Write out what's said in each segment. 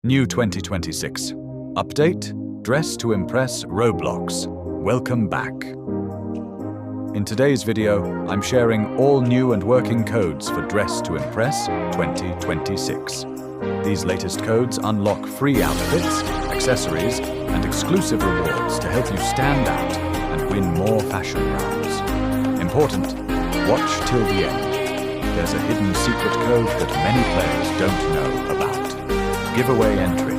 New 2026. Update? Dress to impress Roblox. Welcome back. In today's video, I'm sharing all new and working codes for Dress to Impress 2026. These latest codes unlock free outfits, accessories, and exclusive rewards to help you stand out and win more fashion rounds. Important, watch till the end. There's a hidden secret code that many players don't know about. Giveaway entry.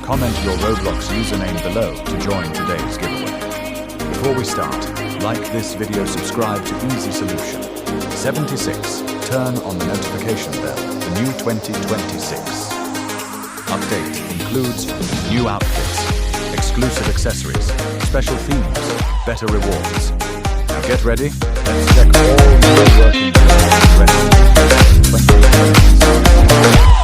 Comment your Roblox username below to join today's giveaway. Before we start, like this video, subscribe to Easy Solution. 76. Turn on the notification bell for new 2026. Update includes new outfits, exclusive accessories, special themes, better rewards. Now get ready, let's check all new working codes for 2026.